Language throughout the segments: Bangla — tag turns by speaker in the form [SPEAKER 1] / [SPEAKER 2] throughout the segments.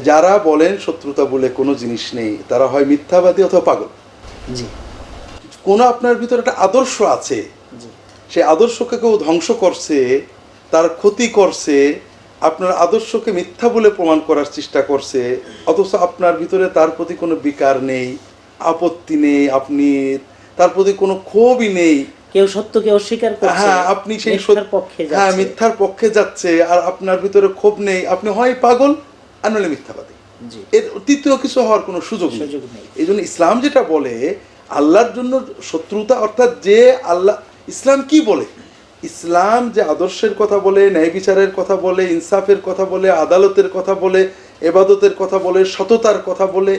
[SPEAKER 1] যারা বলেন শত্রুতা বলে কোনো জিনিস নেই, তারা হয় মিথ্যাবাদী অথবা পাগল।
[SPEAKER 2] জি
[SPEAKER 1] কোনো আপনার ভিতরে একটা আদর্শ আছে,
[SPEAKER 2] জি
[SPEAKER 1] সেই আদর্শকে কেউ ধ্বংস করছে, তার ক্ষতি করছে, আপনার আদর্শকে মিথ্যা বলে প্রমাণ করার চেষ্টা করছে, অথচ আপনার ভিতরে তার প্রতি কোনো বিকার নেই, আপত্তি নেই, আপনি তার প্রতি কোনো ক্ষোভই নেই।
[SPEAKER 2] কেউ সত্যকে অস্বীকার করছে,
[SPEAKER 1] হ্যাঁ, আপনি সেই
[SPEAKER 2] মিথ্যার পক্ষে যাচ্ছে।
[SPEAKER 1] হ্যাঁ, মিথ্যার পক্ষে যাচ্ছে, আর আপনার ভিতরে ক্ষোভ নেই, আপনি হয় পাগল আর নইলে মিথ্যাবাদী।
[SPEAKER 2] জি
[SPEAKER 1] এর তৃতীয় কিছু হওয়ার কোনো সুযোগ নেই। এই জন্য ইসলাম যেটা বলে আল্লাহর জন্য শত্রুতা, অর্থাৎ যে আল্লাহ, ইসলাম কি বলে, ইসলাম যে আদর্শের কথা বলে, ন্যায় বিচারের কথা বলে, ইনসাফের কথা বলে, আদালতের কথা বলে, এবাদতের কথা বলে, সততার কথা বলে।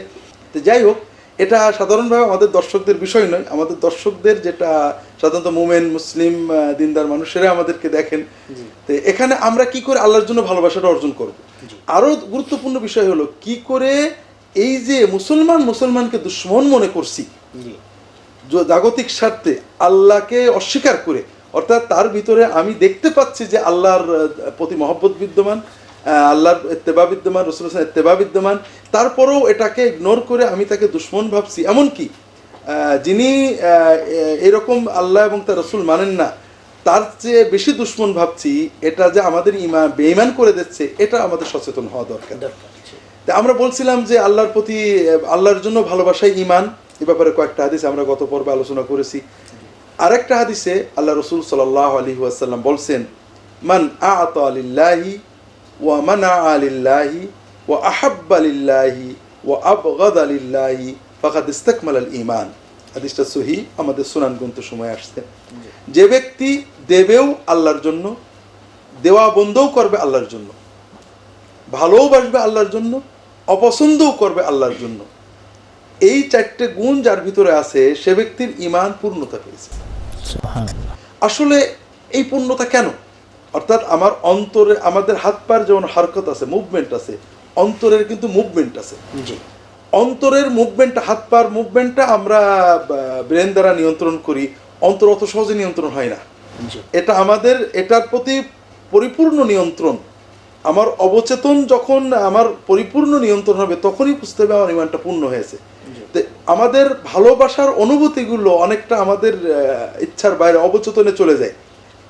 [SPEAKER 1] তো যাই হোক, এটা সাধারণভাবে আমাদের দর্শকদের বিষয় নয়। আমাদের দর্শকদের যেটা সাধারণত মোমেন মুসলিম দিনদার মানুষেরা আমাদেরকে দেখেন। তো এখানে আমরা কি করে আল্লাহর জন্য ভালোবাসাটা অর্জন করব। আরও গুরুত্বপূর্ণ বিষয় হলো কি করে এই যে মুসলমানকে দুশ্মন মনে করছি জাগতিক স্বার্থে, আল্লাহকে অস্বীকার করে, অর্থাৎ তার ভিতরে আমি দেখতে পাচ্ছি যে আল্লাহর প্রতি মহব্বত বিদ্যমান, আল্লাহর ইত্তেবা বিদ্যমান, রাসূলুল্লাহ সাল্লাল্লাহু আলাইহি ওয়াসাল্লাম ইত্তেবা বিদ্যমান, তারপরেও এটাকে ইগনোর করে আমি তাকে দুশ্মন ভাবছি। এমনকি যিনি এরকম আল্লাহ এবং তার রাসূল মানেন না, তার চেয়ে বেশি দুশ্মন ভাবছি, এটা যে আমাদের ইমান বেঈমান করে দিচ্ছে, এটা আমাদের সচেতন হওয়া দরকার। তা আমরা বলছিলাম যে আল্লাহর প্রতি, আল্লাহর জন্য ভালোবাসাই ঈমান। এ ব্যাপারে কয়েকটা হাদিস আমরা গত পর্বে আলোচনা করেছি। আরেকটা হাদিসে আল্লাহ রাসূল সাল্লাল্লাহু আলাইহি ওয়াসাল্লাম বলছেন, মান আ'তা লিল্লাহি ওয়া মানা'a লিল্লাহি ওয়া আহাব্বা লিল্লাহি ওয়া আবগাদা লিল্লাহি ফাকাদ ইসতাকমালা আল ঈমান। হাদিসটা সহিহ, আমাদের সুনান গ্রন্থ সময় আসছে। যে ব্যক্তি দেবেও আল্লাহর জন্য, দেওয়া বন্ধও করবে আল্লাহর জন্য, ভালোবাসবে আল্লাহর জন্য, অপছন্দও করবে আল্লাহর জন্য, এই চারটে গুণ যার ভিতরে আছে, সে ব্যক্তির ঈমান পূর্ণতা পেয়েছে। আসলে এই পূর্ণতা কেন? অর্থাৎ আমার অন্তরে, আমাদের হাত পার যেমন হারকত আছে, মুভমেন্ট আছে, অন্তরের কিন্তু মুভমেন্ট আছে। অন্তরের মুভমেন্ট, হাত পার মুভমেন্টটা আমরা ব্রেন দ্বারা নিয়ন্ত্রণ করি, অন্তর অত সহজে নিয়ন্ত্রণ হয় না। এটা আমাদের, এটার প্রতি পরিপূর্ণ নিয়ন্ত্রণ, আমার অবচেতন যখন আমার পরিপূর্ণ নিয়ন্ত্রণ হবে, তখনই বুঝতে হবে আমার ঈমানটা পূর্ণ হয়েছে। আমাদের ভালোবাসার অনুভূতিগুলো অনেকটা আমাদের ইচ্ছার বাইরে, অবচেতনে চলে যায়।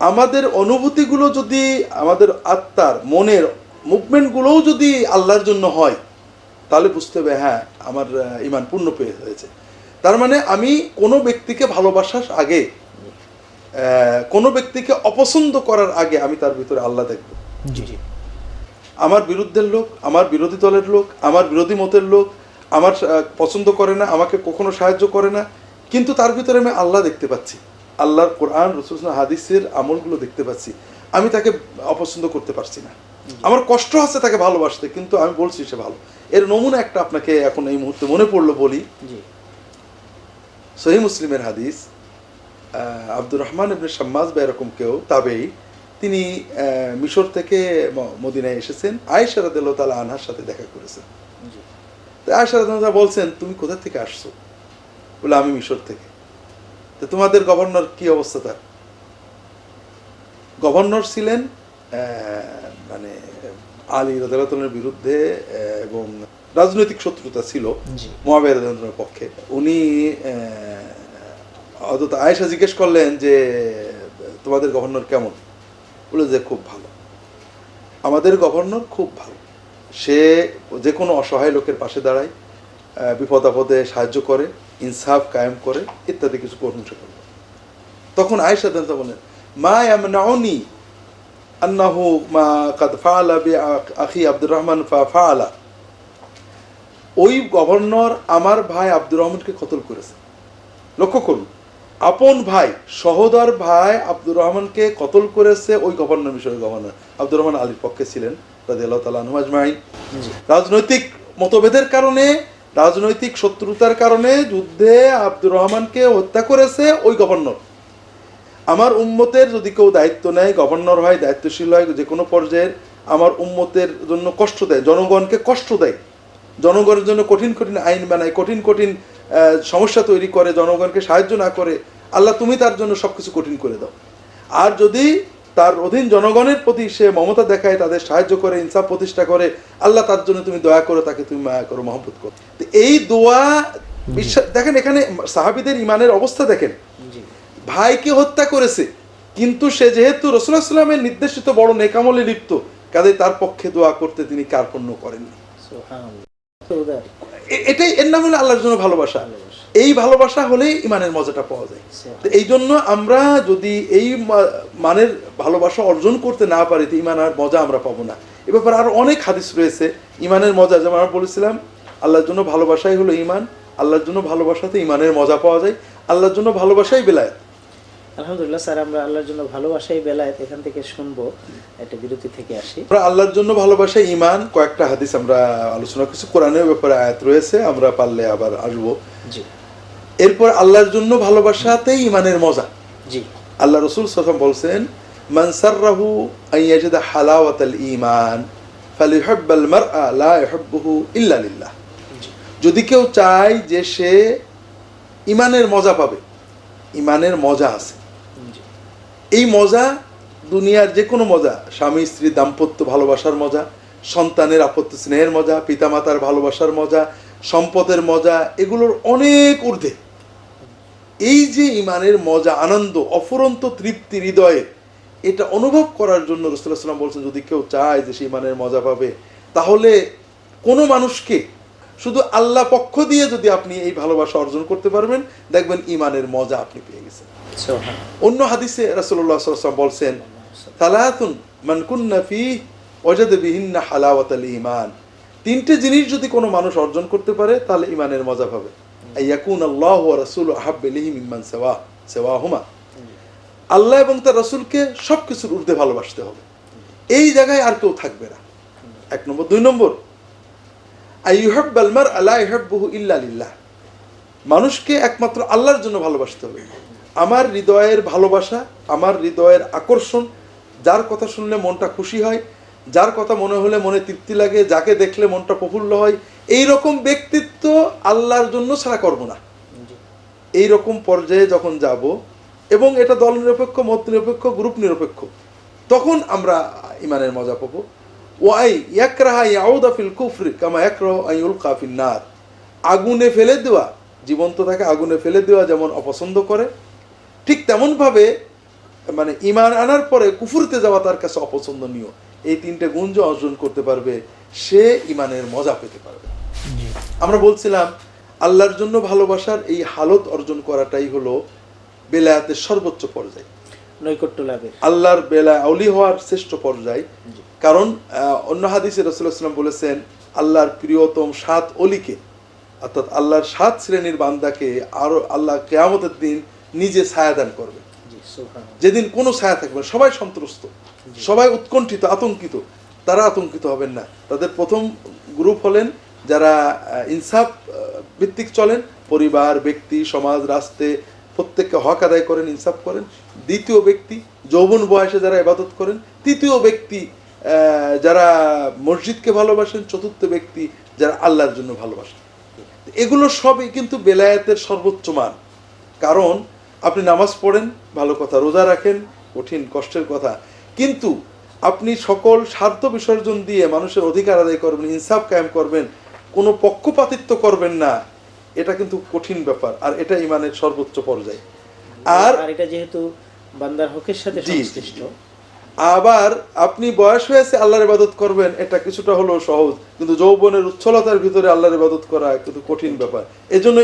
[SPEAKER 1] আমাদের অনুভূতিগুলো যদি, আমাদের আত্মার মনের মুভমেন্টগুলোও যদি আল্লাহর জন্য হয়, তাহলে বুঝতে হবে হ্যাঁ আমার ঈমান পূর্ণ পেয়ে হয়েছে। তার মানে আমি কোনো ব্যক্তিকে ভালোবাসার আগে, কোনো ব্যক্তিকে অপছন্দ করার আগে আমি তার ভিতরে আল্লাহ দেখব। আমার বিরুদ্ধের লোক, আমার বিরোধী দলের লোক, আমার বিরোধী মতের লোক আমার পছন্দ করে না, আমাকে কখনো সাহায্য করে না, কিন্তু তার ভিতরে আমি আল্লাহ দেখতে পাচ্ছি, আল্লাহর কোরআন, রাসূলুল্লাহ হাদিসের আমলগুলো দেখতে পাচ্ছি। আমি তাকে অপছন্দ করতে পারছি না, আমার কষ্ট হচ্ছে তাকে ভালোবাসতে, কিন্তু আমি বলছি সে ভালো। এর নমুনা একটা আপনাকে এখন এই মুহূর্তে মনে পড়লো বলি। সহিহ মুসলিমের হাদিস, আব্দুর রহমান ইবনে শাম্মাস বা এরকম কেউ তাবেঈ, তিনি মিশর থেকে মদিনায় এসেছেন, আয়েশা রাদিয়াল্লাহু তাআলা আনহার সাথে দেখা করেছেন। আয়েশা রাদিয়াল্লাহু তাআলা বলছেন, তুমি কোথা থেকে আসছো? বলে আমি মিশর থেকে। তো তোমাদের গভর্নর কি অবস্থা? তার গভর্নর ছিলেন মানে আলী রাদিয়াল্লাহু তাআলার বিরুদ্ধে, এবং রাজনৈতিক শত্রুতা ছিল মুআবিয়া রাদিয়াল্লাহু তাআলার পক্ষে। উনি হযরত আয়েশা জিজ্ঞেস করলেন যে তোমাদের গভর্নর কেমন? বলে যে খুব ভালো, আমাদের গভর্নর খুব ভালো, সে যে কোনো অসহায় লোকের পাশে দাঁড়ায়, বিপদ আপদে সাহায্য করে, ইনসাফ কায়েম করে, ইত্যাদি কিছু প্রশংসা করল। তখন আয়েশা রাদিয়াল্লাহু বলেন, মা ইয়ামনাউনি আন্নাহু মা কাদ ফাআলা বি আখি আব্দুর রহমান ফাআলা। ওই গভর্নর আমার ভাই আব্দুর রহমানকে কতল করেছে। লক্ষ্য করুন, আপন ভাই, সহোদর ভাই আব্দুর রহমানকে কতল করেছে ওই গভর্নর, মিশরের গভর্নর আব্দুর রহমান আলীর পক্ষে ছিলেন রাদিয়াল্লাহু তাআলা আনহু আজমাইন। রাজনৈতিক মতভেদের কারণে, রাজনৈতিক শত্রুতার কারণে যুদ্ধে আব্দুর রহমানকে হত্যা করেছে ওই গভর্নর। আমার উম্মতের যদি কেউ দায়িত্ব নেয়, গভর্নর হয়, দায়িত্বশীল হয়, যে কোনো পর্যায়ের, আমার উম্মতের জন্য কষ্ট দেয়, জনগণকে কষ্ট দেয়, জনগণের জন্য কঠিন কঠিন আইন বানায়, কঠিন কঠিন সমস্যা তৈরি করে, জনগণকে সাহায্য না করে, আল্লাহ তুমি তার জন্য সব কিছু কঠিন করে দাও। আর যদি তার অধীন জনগণের প্রতি সে মমতা দেখায়, তাদের সাহায্য করে, ইনসাফ প্রতিষ্ঠা করে, আল্লাহ তার জন্য তুমি দয়া করো, তাকে তুমি মায়া করো, মহব্বত করো। তো এই দোয়া বিশ্বাস, দেখেন এখানে সাহাবীদের ইমানের অবস্থা দেখেন,
[SPEAKER 2] জি
[SPEAKER 1] ভাইকে হত্যা করেছে কিন্তু সে যেহেতু রাসূলুল্লাহ সাল্লাল্লাহু আলাইহি ওয়াসাল্লামের নির্দেশিত বড় নেকামলে লিপ্ত, কাজে তার পক্ষে দোয়া করতে তিনি কার্পণ্য করেননি।
[SPEAKER 2] সুবহানাল্লাহ। তো উদার
[SPEAKER 1] এটাই এর নাম হলো আল্লাহর জন্য ভালোবাসা। এই ভালোবাসা হলেই ইমানের মজাটা পাওয়া যায়। তো এই জন্য আমরা যদি এই মানের ভালোবাসা অর্জন করতে না পারি তো ইমান আর মজা আমরা পাবো না। এ ব্যাপারে আরো অনেক হাদিস রয়েছে ইমানের মজা, যেমন আমরা বলেছিলাম আল্লাহর জন্য ভালোবাসাই হলো ইমান, আল্লাহর জন্য ভালোবাসাতে ইমানের মজা পাওয়া যায়, আল্লাহর জন্য ভালোবাসাই বেলায়েত।
[SPEAKER 2] আলহামদুলিল্লাহ স্যার, আমরা আল্লাহর জন্য ভালোবাসাই বেলায়েত এখান থেকে শুনবো, একটা বিরতি থেকে আসি।
[SPEAKER 1] আমরা আল্লাহর জন্য ভালোবাসাই ইমান, কয়েকটা হাদিস আমরা আলোচনা করছি, কোরআনের ব্যাপারে আয়াত রয়েছে, আমরা পারলে আবার আসবো।
[SPEAKER 2] জি
[SPEAKER 1] এরপর আল্লাহর জন্য ভালোবাসাতেই ইমানের মজা।
[SPEAKER 2] জি
[SPEAKER 1] আল্লাহ রসুল সাল্লাল্লাহু আলাইহি ওয়াসাল্লাম বলছেন, মান সাররাহু আন ইয়াজিদা হালাওয়াতাল ঈমান ফালিউহিব্বাল মারআ লা ইউহিব্বুহু ইল্লা লিল্লাহ। যদি কেউ চায় যে সে ইমানের মজা পাবে, ইমানের মজা আছে, এই মজা দুনিয়ার যে কোনো মজা, স্বামী স্ত্রী দাম্পত্য ভালোবাসার মজা, সন্তানের আপত্তি স্নেহের মজা, পিতামাতার ভালোবাসার মজা, সম্পদের মজা, এগুলোর অনেক ঊর্ধ্বে এই যে ইমানের মজা, আনন্দ, অফুরন্ত তৃপ্তি হৃদয়ে, এটা অনুভব করার জন্য রাসূলুল্লাহ সাল্লাল্লাহু আলাইহি ওয়াসাল্লাম বলছেন যদি কেউ চায় যে সে ইমানের মজা পাবে, তাহলে কোনো মানুষকে শুধু আল্লাহ পক্ষ দিয়ে যদি আপনি এই ভালোবাসা অর্জন করতে পারবেন, দেখবেন ইমানের মজা আপনি পেয়ে গেছেন। অন্য হাদিসে রাসূলুল্লাহ সাল্লাল্লাহু আলাইহি ওয়াসাল্লাম বলছেন, সালাতুন মান কুন্না ফীহি ওয়াজাদা বিহিন্না হালাওয়াতাল ঈমান। তিনটে জিনিস যদি কোনো মানুষ অর্জন করতে পারে তাহলে ইমানের মজা পাবে। আইয়াকুন আল্লাহু ওয়া রাসূলুহু আহাব্বা ইলাইহি মিম্মান সিওয়াহুমা। আল্লাহ এবং তার রাসূলকে সবকিছুর ঊর্ধ্বে ভালোবাসতে হবে, এই জায়গায় আর কেউ থাকবে না। এক নম্বর। দুই নম্বর, আইয়ুহিব্বাল মারআ লা ইউহিব্বুহু ইল্লা লিল্লাহ। মানুষকে একমাত্র আল্লাহর জন্য ভালোবাসতে হবে। আমার হৃদয়ের ভালোবাসা, আমার হৃদয়ের আকর্ষণ, যার কথা শুনলে মনটা খুশি হয়, যার কথা মনে হলে মনে তৃপ্তি লাগে, যাকে দেখলে মনটা প্রফুল্ল হয়, এই রকম ব্যক্তিত্ব আল্লাহর জন্য ছাড়া করব না। এই রকম পর্যায়ে যখন যাব, এবং এটা দল নিরপেক্ষ, মত নিরপেক্ষ, গ্রুপ নিরপেক্ষ, তখন আমরা ইমানের মজা পাবো। ওয়াই ইয়াকরাহা ইয়াউদা ফিল কুফরি কামা ইয়াকরাহু আন ইউলকা ফিন নার। আগুনে ফেলে দেওয়া, জীবন্ত তাকে আগুনে ফেলে দেওয়া যেমন অপছন্দ করে, ঠিক তেমনভাবে মানে ইমান আনার পরে কুফুরিতে যাওয়া তার কাছে অপছন্দনীয়। এই তিনটে গুণ যে অর্জন করতে পারবে সে ইমানের মজা পেতে পারবে। আমরা বলছিলাম আল্লাহর জন্য ভালোবাসার এই হালত অর্জন করাটাই হলো বেলায়াতের সর্বোচ্চ পর্যায়,
[SPEAKER 2] নৈকট্য লাভের,
[SPEAKER 1] আল্লাহর বেলা আউলি হওয়ার শ্রেষ্ঠ পর্যায়। কারণ অন্য হাদিসে রাসূলুল্লাহ সাল্লাল্লাহু আলাইহি ওয়াসাল্লাম বলেছেন, আল্লাহর প্রিয়তম 7 অলিকে, অর্থাৎ আল্লাহর 7 শ্রেণীর বান্দাকে আরো আল্লাহ কিয়ামতের দিন নিজে ছায়া দান করবে, যেদিন কোনো ছায়া থাকবে না। সবাই সন্ত্রস্ত, সবাই উৎকণ্ঠিত, আতঙ্কিত। তারা আতঙ্কিত হবেন না। তাদের প্রথম গ্রুপ হলেন যারা ইনসাফ ভিত্তিক চলেন, পরিবার, ব্যক্তি, সমাজ, রাষ্ট্রে প্রত্যেককে হক আদায় করেন, ইনসাফ করেন। দ্বিতীয় ব্যক্তি যৌবন বয়সে যারা ইবাদত করেন। তৃতীয় ব্যক্তি যারা মসজিদকে ভালোবাসেন। চতুর্থ ব্যক্তি যারা আল্লাহর জন্য ভালোবাসেন। এগুলো সবই কিন্তু বেলায়েতের সর্বোচ্চ মান। কারণ আপনি নামাজ পড়েন, ভালো কথা, রোজা রাখেন, কঠিন কষ্টের কথা, কিন্তু আপনি সকল স্বার্থ বিসর্জন দিয়ে মানুষের অধিকার আদায় করবেন, ইনসাফ কায়েম করবেন, কোনো পক্ষপাতিত্ব করবেন না, এটা কিন্তু কঠিন ব্যাপার। আর এটা ইমানের সর্বোচ্চ পর্যায়ে। আর
[SPEAKER 2] এটা যেহেতু বান্দার হকের সাথে সংশ্লিষ্ট,
[SPEAKER 1] আবার আপনি বয়স হয়েছে আল্লাহর ইবাদত করবেন, এটা কিছুটা হলেও সহজ, কিন্তু যৌবনের উচ্ছলতার ভিতরে আল্লাহর ইবাদত করা কিন্তু কঠিন ব্যাপার। এজন্য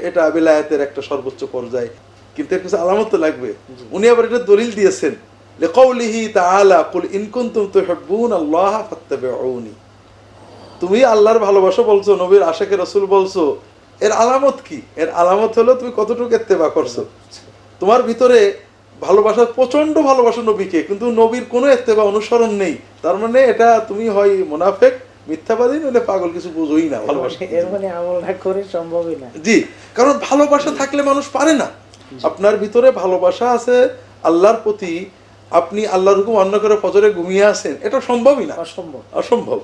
[SPEAKER 1] এটা বেলায়েতের একটা সর্বোচ্চ পর্যায়। কিন্তু এর কিছু আলামত লাগবে। উনি আবার এটা দলিল দিয়েছেন, লিকাউলিহি তাআলা কুল ইন কুনতুম তুহিব্বুনাল্লাহ ফাত্তাবিউনি। তুমি আল্লাহর ভালোবাসা বলছো, নবীর আশিকে রাসূল বলছো, এর আলামত কি? এর আলামত হলো তুমি কতটুকু ইত্তেবা করছো। তোমার ভিতরে ভালোবাসা, প্রচন্ড ভালোবাসা নবীকে, কিন্তু নবীর কোনো ইত্তেবা অনুসরণ নেই, তার মানে এটা তুমি হয় মুনাফিক, মিথ্যাবাদী, নইলে পাগল, কিছু বুঝোই না ভালোবাসা।
[SPEAKER 2] এর মানে আমল না করে সম্ভবই না।
[SPEAKER 1] জি, কারণ ভালোবাসা থাকলে মানুষ পারে না। আপনার ভিতরে ভালোবাসা আছে আল্লাহর প্রতি, আপনি আল্লাহর হুকুম অন্য করে ফজরে ঘুমিয়ে আছেন, এটা সম্ভবই না, অসম্ভব।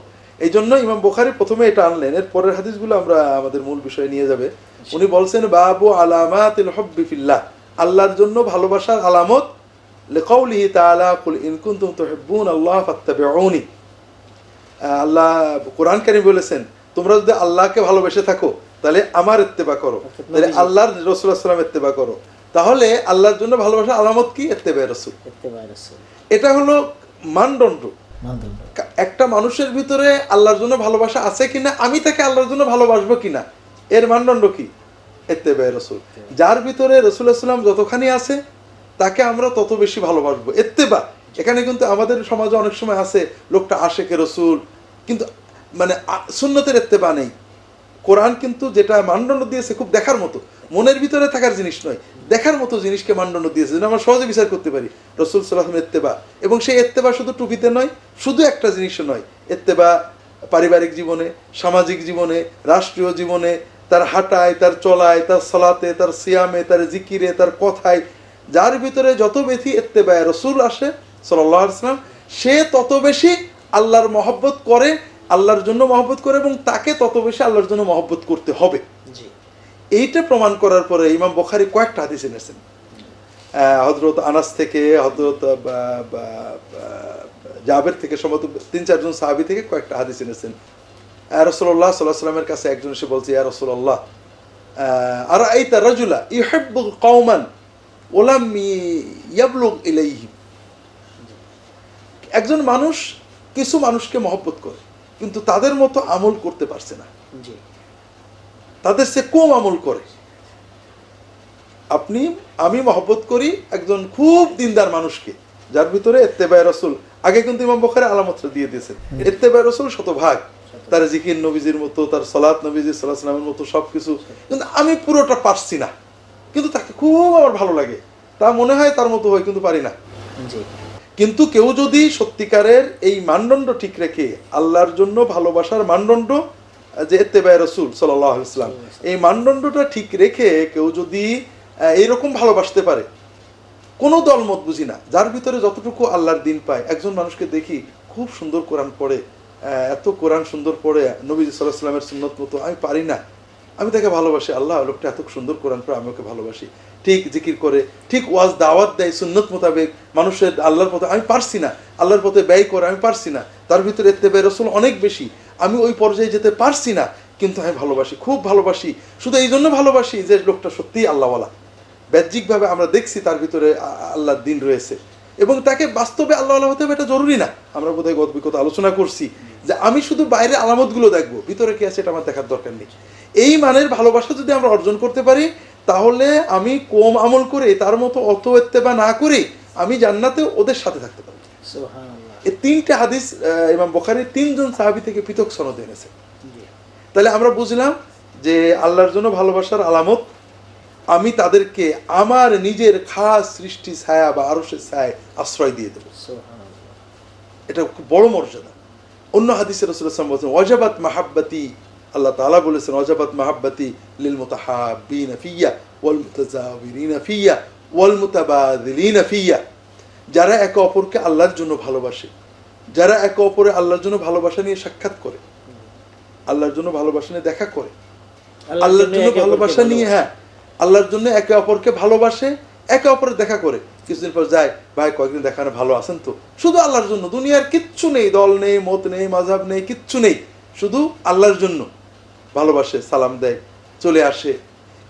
[SPEAKER 1] এই জন্য ইমাম বুখারী প্রথমে এটা আনলেন, এর পরের হাদিসগুলো আমরা আমাদের মূল বিষয়ে নিয়ে যাবে। উনি বলছেন বাবু আলামাতিল হুব্বি ফিল্লাহ, আল্লাহর জন্য ভালোবাসার আলামত লিকাউলিহি তাআলা কুল ইন কুনতুম তুহিব্বুনাল্লাহ ফাত্তাবিউনি। আল্লাহ কোরআন কারীম বলেছেন তোমরা যদি আল্লাহকে ভালোবেসে থাকো তাহলে আমার ইত্তেবা করো, তাহলে আল্লাহর রাসূল সাল্লাল্লাহু আলাইহি ওয়াসাল্লাম ইত্তেবা করো। তাহলে আল্লাহর জন্য ভালোবাসার আলামত কি? ইত্তেবা রাসূল। এটা হলো মানদণ্ড। একটা মানুষের ভিতরে আল্লাহর জন্য ভালোবাসা আছে কিনা, আমি তাকে আল্লাহর জন্য ভালোবাসবো কিনা, এর মানদণ্ড কি? ইত্তেবা রাসূল। যার ভিতরে রাসূল সাল্লাল্লাহু আলাইহি ওয়াসাল্লাম যতখানি আছে তাকে আমরা তত বেশি ভালোবাসবো। ইত্তেবা এখানে কিন্তু আমাদের সমাজে অনেক সময় আছে লোকটা আশেকে রাসূল, কিন্তু মানে সুন্নতের ইত্তেবা নেই। কোরআন কিন্তু যেটা মানদণ্ড দিয়েছে খুব দেখার মতো, মনের ভিতরে থাকার জিনিস নয়, দেখার মতো জিনিসকে মানদণ্ড দিয়েছে যেন আমরা সহজে বিচার করতে পারি। রাসূল সাল্লাল্লাহু আলাইহি ওয়াসাল্লাম ইত্তেবা, এবং সেই ইত্তেবা শুধু টুপিতে নয়, শুধু একটা জিনিসে নয়, ইত্তেবা পারিবারিক জীবনে, সামাজিক জীবনে, রাষ্ট্রীয় জীবনে, তার হাঁটায়, তার চলায়, তার সালাতে, তার সিয়ামে, তার জিকিরে, তার কথায়, যার ভিতরে যত বেশি ইত্তেবা রাসূল আসে সাল্লাল্লাহু আলাইহি ওয়াসাল্লাম, সে তত বেশি আল্লাহর মহব্বত করে, আল্লাহর জন্য মহব্বত করে, এবং তাকে তত বেশি আল্লাহর জন্য মহব্বত করতে হবে। এইটা প্রমাণ করার পরে ইমাম বুখারী কয়েকটা হাদিস এনেছেন। হযরত আনাস থেকে, হযরত জাবের থেকে, সম্ভবত 3-4 জন সাহাবী থেকে কয়েকটা হাদিস এনেছেন। রাসূলুল্লাহ সাল্লাল্লাহু আলাইহি ওয়াসাল্লামের কাছে একজন এসে বলছে, ইয়া রাসূলুল্লাহ আরাআইতা রাজুলা ইউহিব্বুল কওমান ওয়া লাম ইয়াবলুগ ইলাইহিম। একজন মানুষ কিছু মানুষকে মহব্বত করে কিন্তু তাদের মতো আমল করতে পারছে না, তাদের সে কম আমল করে। আমি মহব্বত করি একজন খুব দিনদার মানুষকে যার ভিতরে ইত্তেবা রাসূল, আগে কিন্তু ইমাম বুখারী আলামতটা দিয়ে দিয়েছেন, ইত্তেবা রাসূল শতভাগ, তার জিকির নবীজির মতো, তার সালাত নবীজি সাল্লাল্লাহু আলাইহি ওয়াসাল্লামের মতো সবকিছু, কিন্তু আমি পুরোটা পারছি না, কিন্তু তাকে খুব আমার ভালো লাগে, তা মনে হয় তার মতো হয় কিন্তু পারি না। কিন্তু কেউ যদি সত্যিকারের এই মানদণ্ড ঠিক রেখে, আল্লাহর জন্য ভালোবাসার মানদণ্ড যে ইত্তেবা রাসূল সাল্লাল্লাহু আলাইহি ওয়াসাল্লাম, এই মানদণ্ডটা ঠিক রেখে কেউ যদি এইরকম ভালোবাসতে পারে, কোনো দলমত বুঝি না, যার ভিতরে যতটুকু আল্লাহর দিন পায়। একজন মানুষকে দেখি খুব সুন্দর কোরআন পড়ে, এত কোরআন সুন্দর পড়ে, নবী সাল্লাল্লাহু আলাইহি ওয়াসাল্লামের সুন্নত মতো, আমি পারি না, আমি তাকে ভালোবাসি, আল্লাহ লোকটা এত সুন্দর কোরআন পড়ে, আমি ওকে ভালোবাসি, ঠিক জিকির করে, ঠিক ওয়াজ দাওয়াত দেয় সুন্নত মোতাবেক মানুষের আল্লাহর পথে, আমি পারছি না, আল্লাহর পথে ব্যয় করে আমি পারছি না, তার ভিতরে ইত্তেবা রাসূল অনেক বেশি, আমি ওই পর্যায়ে যেতে পারছি না, কিন্তু আমি ভালোবাসি, খুব ভালোবাসি, শুধু এই জন্য ভালোবাসি যে লোকটা সত্যিই আল্লাহওয়ালা, বাহ্যিকভাবে আমরা দেখছি তার ভিতরে আল্লাহর দিন রয়েছে, এবং তাকে বাস্তবে আল্লাহওয়ালা হতে হবে এটা জরুরি না। আমরা বোধহয় গত বিগত আলোচনা করছি যে আমি শুধু বাইরের আলামতগুলো দেখবো, ভিতরে কি আছে এটা আমার দেখার দরকার নেই। এই মানের ভালোবাসা যদি আমরা অর্জন করতে পারি, তাহলে আমি কম আমল করে তার মতো অত ইত্তেবা না করে আমি জান্নাতে ওদের সাথে থাকতে পারবো। সুবহানাল্লাহ। এই 3টে হাদিস ইমাম বুখারী 3 জন সাহাবী থেকে পৃথক সনদে এনেছেন। তাহলে আমরা বুঝলাম যে আল্লাহর জন্য ভালোবাসার আলামত, আমি তাদেরকে আমার নিজের খাস সৃষ্টি ছায়া বা আরশের ছায়ায় আশ্রয় দিয়ে দেব। এটা খুব বড় মর্যাদা। অন্য হাদিসে রাসূলুল্লাহ সাল্লাল্লাহু আলাইহি ওয়াসাল্লাম ওয়াজাবাত মাহাব্বাতি, আল্লাহ তাআলা বলেছেন ওয়াজাবাত মাহাব্বাতি লিল মুতাহাব্বিনা ফিয়া ওয়াল মুতাজাওয়িরিনা ফিয়া ওয়াল মুতাবাযিলিনা ফিয়া। যারা একে অপরকে আল্লাহর জন্য ভালোবাসে, যারা একে অপরে আল্লাহর জন্য ভালোবাসা নিয়ে সাক্ষাৎ করে, আল্লাহর জন্য ভালোবাসা নিয়ে দেখা করে, আল্লাহর জন্য ভালোবাসা নিয়ে, হ্যাঁ, আল্লাহর জন্য একে অপরকে ভালোবাসে, একে অপরের দেখা করে, কিছুদিন পর যায়, ভাই কয়েকদিন দেখানো ভালো আছেন তো, শুধু আল্লাহর জন্য, দুনিয়ার কিচ্ছু নেই, দল নেই, মত নেই, মাযহাব নেই, কিচ্ছু নেই, শুধু আল্লাহর জন্য ভালোবাসে, সালাম দেয়, চলে আসে।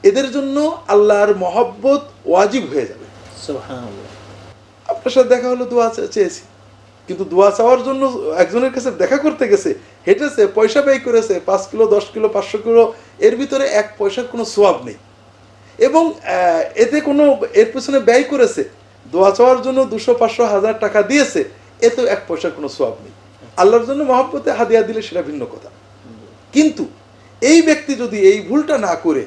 [SPEAKER 1] এদের জন্য আল্লাহর মহব্বত ওয়াজিব হয়ে যাবে। সুবহানাল্লাহ। আপনার সাথে দেখা হলো, দোয়া চেয়েছি, কিন্তু দোয়া চাওয়ার জন্য একজনের কাছে দেখা করতে গেছে, হেঁটেছে, পয়সা ব্যয় করেছে, 5 কিলো 10 কিলো 500 কিলো, এর ভিতরে 1 পয়সার কোনো সওয়াব নেই, এবং এতে কোনো এর পেছনে ব্যয় করেছে, দোয়া চাওয়ার জন্য 200 500 1000 টাকা দিয়েছে, এতে 1 পয়সার কোনো সওয়াব নেই। আল্লাহর জন্য মহব্বতে হাদিয়া দিলে সেটা ভিন্ন কথা। কিন্তু এই ব্যক্তি যদি এই ভুলটা না করে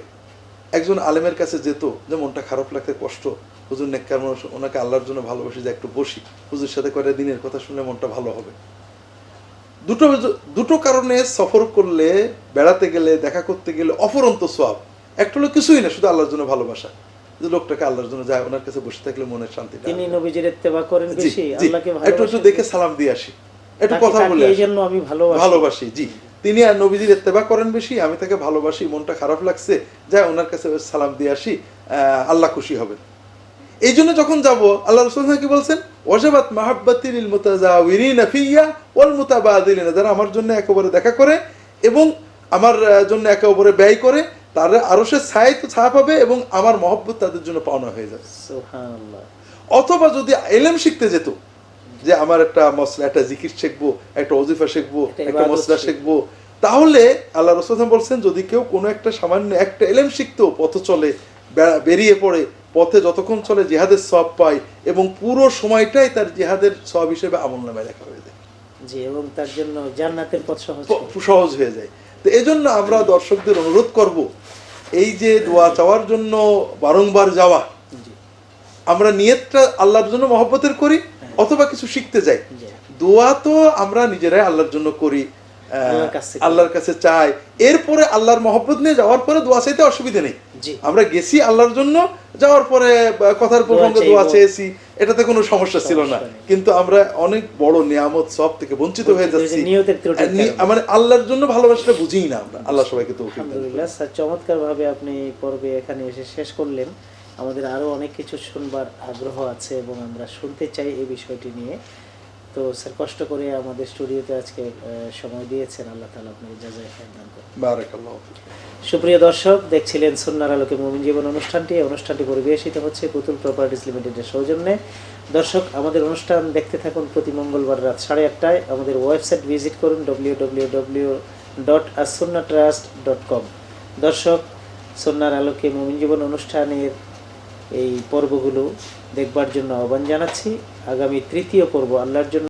[SPEAKER 1] একজন আলেমের কাছে যেত, যে মনটা খারাপ লাগতে, কষ্ট, হুজুর নেককার মানুষ, ওনাকে আল্লাহর জন্য ভালোবাসি, যে একটু বসি, হুজুর সাথে কয়টা দিনের কথা শুনলে মনটা ভালো হবে। দুটো কারণে সফর করলে, বেড়াতে গেলে, দেখা করতে গেলে অফুরন্ত সওয়াব। একটা হলো কিছুই না, শুধু আল্লাহর জন্য ভালোবাসা, যে লোকটাকে আল্লাহর জন্য যায়, ওনার কাছে বসে থাকলে মনের শান্তি,
[SPEAKER 2] তিনি নবীজির ইত্তেবা করেন বেশি, আল্লাহকে ভালোবাসেন,
[SPEAKER 1] একটু দেখে সালাম দিয়ে আসি, একটু কথা বলে আসি, এইজন্য আমি ভালোবাসি। জি, তিনি আর নবীজির ইত্তেবা করেন বেশি, আমি তাকে ভালোবাসি, মনটা খারাপ লাগছে, যায় ওনার কাছে সালাম দিয়ে আসি, আল্লাহ খুশি হবেন। এই জন্য যখন যাব আল্লাহ রাসূল কি বলছেন, ওয়াজাবাত মাহাব্বাতি লিল মুতাজাওয়িরিনা ফিয়া ওয়াল মুতাবাদিলিনা, যারা আমার জন্য একেবারে দেখা করে এবং আমার জন্য একেবারে ব্যয় করে, তারা আরশের ছায়ায় তো ছায়া পাবে এবং আমার মহব্বত তাদের জন্য পাওনা হয়ে যাবে।
[SPEAKER 2] সুবহানাল্লাহ।
[SPEAKER 1] অথবা যদি ইলম শিখতে যেত, যে আমার একটা মসলা, একটা জিকির শিখবো, একটা ওজিফা শিখবো, একটা মসলা শিখবো, তাহলে আল্লাহ রাসূল বলছেন যদি কেউ কোনো একটা সামান্য একটা ইলম শিখতো, পথ চলে, বেরিয়ে পড়ে, পথে যতক্ষণ চলে জিহাদের সওয়াব পায় এবং পুরো সময়টাই তার জিহাদের সওয়াব হিসেবে আমলনামায় লেখা হয়ে যায়।
[SPEAKER 2] জি, এবং তার জন্য জান্নাতের পথ
[SPEAKER 1] সহজ হয়ে যায়। তো এজন্য আমরা দর্শকদের অনুরোধ করব, এই যে দোয়া চাওয়ার জন্য বারংবার যাওয়া, আমরা নিয়তটা আল্লাহর জন্য মহব্বতের করি অথবা কিছু শিখতে যাই, দোয়া তো আমরা নিজেরাই আল্লাহর জন্য করি, আল্লাহর কাছে চাই, এরপরে আল্লাহর মহব্বত নিয়ে যাওয়ার পরে দোয়া চাইতে অসুবিধা নেই। আমরা গেছি আল্লাহর জন্য, যাওয়ার পরে কথার প্রসঙ্গে দোয়া চেয়েছি, এটাতে কোনো সমস্যা ছিল না। কিন্তু আমরা অনেক বড় নিয়ামত সব থেকে বঞ্চিত হয়ে যাচ্ছি, মানে আল্লাহর জন্য ভালোবাসাটা বুঝিই না আমরা। আল্লাহ সবাইকে তৌফিক দান করুন।
[SPEAKER 2] আলহামদুলিল্লাহ স্যার, চমৎকার ভাবে আপনি পর্বে এখানে এসে শেষ করলেন। আমাদের আরো অনেক কিছু শুনবার আগ্রহ আছে এবং আমরা শুনতে চাই এই বিষয়টি নিয়ে। তো স্যার, কষ্ট করে আমাদের স্টুডিওতে আজকে সময় দিয়েছেন, আল্লাহ তাআলা আপনাকে জাযায়ে খায়র দান করুন।
[SPEAKER 1] বারাকাল্লাহু ফিক।
[SPEAKER 2] সুপ্রিয় দর্শক, দেখছিলেন সুন্নাহর আলোকে মুমিন জীবন অনুষ্ঠানটি। অনুষ্ঠানটি পরিবেশিত হচ্ছে পুতুল প্রপার্টিজ লিমিটেডের সৌজন্যে। দর্শক, আমাদের অনুষ্ঠান দেখতে থাকুন প্রতি মঙ্গলবার রাত 8:30টায়। আমাদের ওয়েবসাইট ভিজিট করুন www.as-sunnahtrust.com। দর্শক, সুন্নাহর আলোকে মুমিন জীবন অনুষ্ঠানের এই পর্বগুলো দেখবার জন্য আহ্বান জানাচ্ছি। আগামী 3য় পর্ব আল্লাহর জন্য